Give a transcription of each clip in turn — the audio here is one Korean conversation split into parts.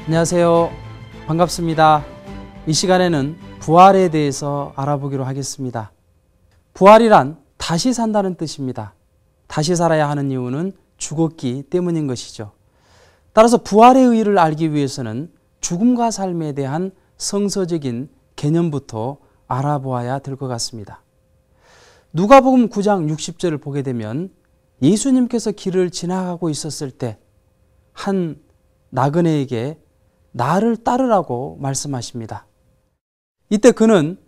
안녕하세요. 반갑습니다. 이 시간에는 부활에 대해서 알아보기로 하겠습니다. 부활이란 다시 산다는 뜻입니다. 다시 살아야 하는 이유는 죽었기 때문인 것이죠. 따라서 부활의 의의를 알기 위해서는 죽음과 삶에 대한 성서적인 개념부터 알아보아야 될 것 같습니다. 누가복음 9장 60절을 보게 되면 예수님께서 길을 지나가고 있었을 때 한 나그네에게 나를 따르라고 말씀하십니다. 이때 그는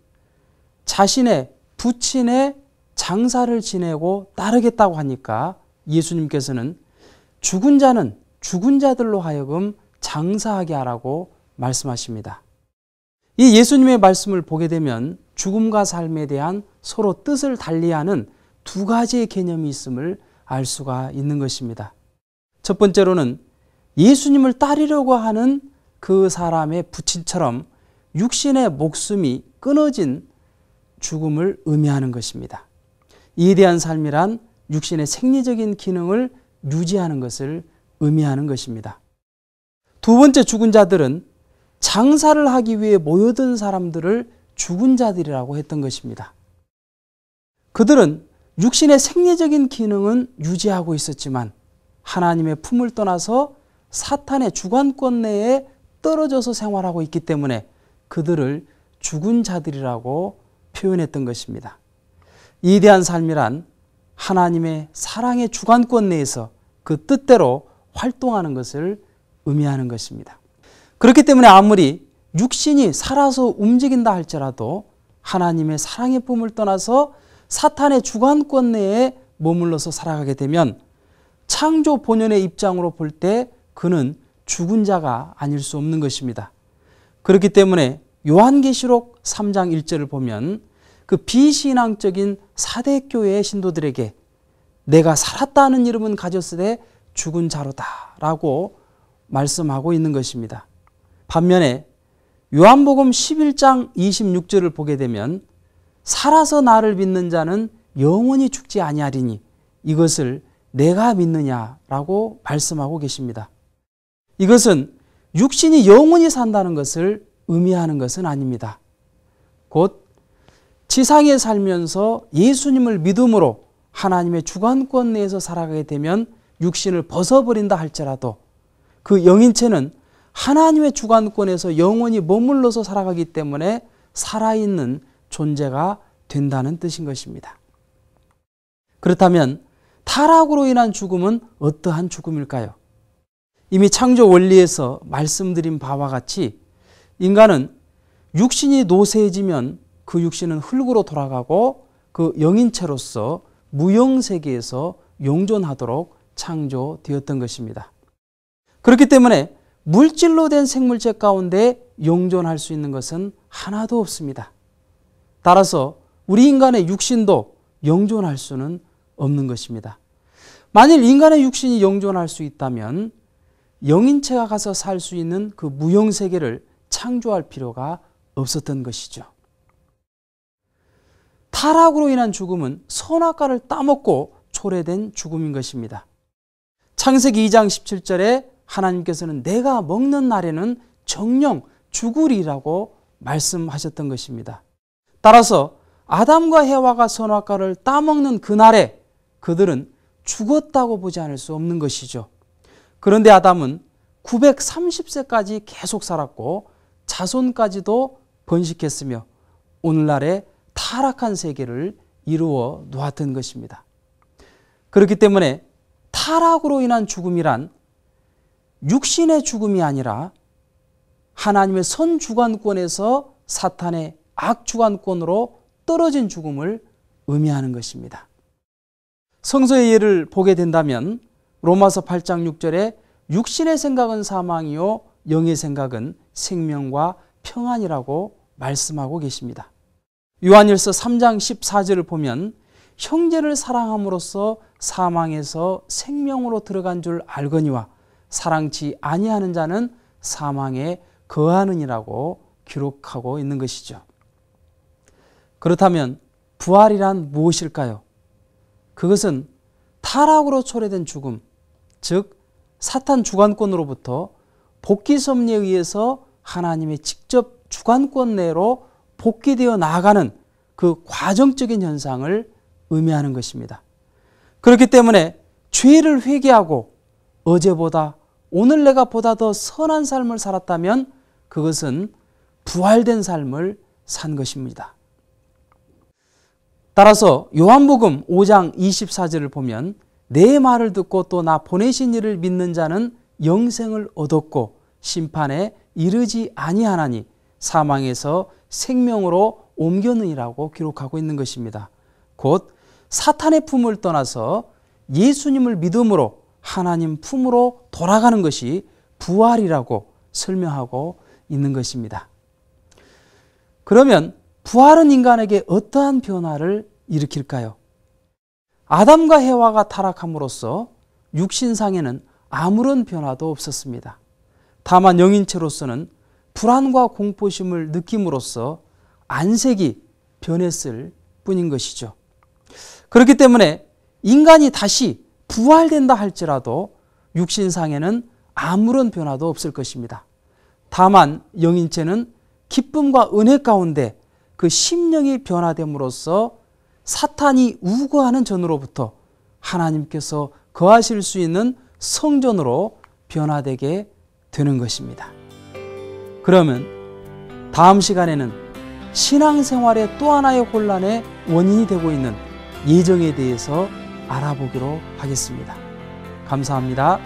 자신의 부친의 장사를 지내고 따르겠다고 하니까 예수님께서는 죽은 자는 죽은 자들로 하여금 장사하게 하라고 말씀하십니다. 이 예수님의 말씀을 보게 되면 죽음과 삶에 대한 서로 뜻을 달리하는 두 가지의 개념이 있음을 알 수가 있는 것입니다. 첫 번째로는 예수님을 따르려고 하는 그 사람의 부친처럼 육신의 목숨이 끊어진 죽음을 의미하는 것입니다. 이에 대한 삶이란 육신의 생리적인 기능을 유지하는 것을 의미하는 것입니다. 두 번째 죽은 자들은 장사를 하기 위해 모여든 사람들을 죽은 자들이라고 했던 것입니다. 그들은 육신의 생리적인 기능은 유지하고 있었지만 하나님의 품을 떠나서 사탄의 주관권 내에 떨어져서 생활하고 있기 때문에 그들을 죽은 자들이라고 표현했던 것입니다. 이에 대한 삶이란 하나님의 사랑의 주관권 내에서 그 뜻대로 활동하는 것을 의미하는 것입니다. 그렇기 때문에 아무리 육신이 살아서 움직인다 할지라도 하나님의 사랑의 품을 떠나서 사탄의 주관권 내에 머물러서 살아가게 되면 창조 본연의 입장으로 볼 때 그는 죽은 자가 아닐 수 없는 것입니다. 그렇기 때문에 요한계시록 3장 1절을 보면 그 비신앙적인 사대교회의 신도들에게 내가 살았다는 이름은 가졌으되 죽은 자로다 라고 말씀하고 있는 것입니다. 반면에 요한복음 11장 26절을 보게 되면 살아서 나를 믿는 자는 영원히 죽지 아니하리니 이것을 내가 믿느냐라고 말씀하고 계십니다. 이것은 육신이 영원히 산다는 것을 의미하는 것은 아닙니다. 곧 지상에 살면서 예수님을 믿음으로 하나님의 주관권 내에서 살아가게 되면 육신을 벗어버린다 할지라도 그 영인체는 하나님의 주관권에서 영원히 머물러서 살아가기 때문에 살아있는 존재가 된다는 뜻인 것입니다. 그렇다면 타락으로 인한 죽음은 어떠한 죽음일까요? 이미 창조 원리에서 말씀드린 바와 같이 인간은 육신이 노쇠해지면 그 육신은 흙으로 돌아가고 그 영인체로서 무영세계에서 용존하도록 창조되었던 것입니다. 그렇기 때문에 물질로 된 생물체 가운데 용존할 수 있는 것은 하나도 없습니다. 따라서 우리 인간의 육신도 영존할 수는 없는 것입니다. 만일 인간의 육신이 영존할 수 있다면 영인체가 가서 살 수 있는 그 무형세계를 창조할 필요가 없었던 것이죠. 타락으로 인한 죽음은 선악과를 따먹고 초래된 죽음인 것입니다. 창세기 2장 17절에 하나님께서는 내가 먹는 날에는 정녕 죽으리라고 말씀하셨던 것입니다. 따라서 아담과 해와가 선악과를 따먹는 그날에 그들은 죽었다고 보지 않을 수 없는 것이죠. 그런데 아담은 930세까지 계속 살았고 자손까지도 번식했으며 오늘날의 타락한 세계를 이루어 놓았던 것입니다. 그렇기 때문에 타락으로 인한 죽음이란 육신의 죽음이 아니라 하나님의 선주관권에서 사탄의 악주관권으로 떨어진 죽음을 의미하는 것입니다. 성서의 예를 보게 된다면 로마서 8장 6절에 육신의 생각은 사망이요 영의 생각은 생명과 평안이라고 말씀하고 계십니다. 요한일서 3장 14절을 보면 형제를 사랑함으로써 사망에서 생명으로 들어간 줄 알거니와 사랑치 아니하는 자는 사망에 거하느니라고 기록하고 있는 것이죠. 그렇다면 부활이란 무엇일까요? 그것은 타락으로 초래된 죽음, 즉 사탄 주관권으로부터 복귀 섭리에 의해서 하나님의 직접 주관권 내로 복귀되어 나아가는 그 과정적인 현상을 의미하는 것입니다. 그렇기 때문에 죄를 회개하고 어제보다 오늘 내가 보다 더 선한 삶을 살았다면 그것은 부활된 삶을 산 것입니다. 따라서 요한복음 5장 24절을 보면 내 말을 듣고 또 나 보내신 이를 믿는 자는 영생을 얻었고 심판에 이르지 아니하나니 사망에서 생명으로 옮겼느니라고 기록하고 있는 것입니다. 곧 사탄의 품을 떠나서 예수님을 믿음으로 하나님 품으로 돌아가는 것이 부활이라고 설명하고 있는 것입니다. 그러면 부활은 인간에게 어떠한 변화를 일으킬까요? 아담과 해와가 타락함으로써 육신상에는 아무런 변화도 없었습니다. 다만 영인체로서는 불안과 공포심을 느낌으로써 안색이 변했을 뿐인 것이죠. 그렇기 때문에 인간이 다시 부활된다 할지라도 육신상에는 아무런 변화도 없을 것입니다. 다만 영인체는 기쁨과 은혜 가운데 그 심령이 변화됨으로써 사탄이 우거하는 전으로부터 하나님께서 거하실 수 있는 성전으로 변화되게 되는 것입니다. 그러면 다음 시간에는 신앙생활의 또 하나의 혼란의 원인이 되고 있는 예정에 대해서 알아보기로 하겠습니다. 감사합니다.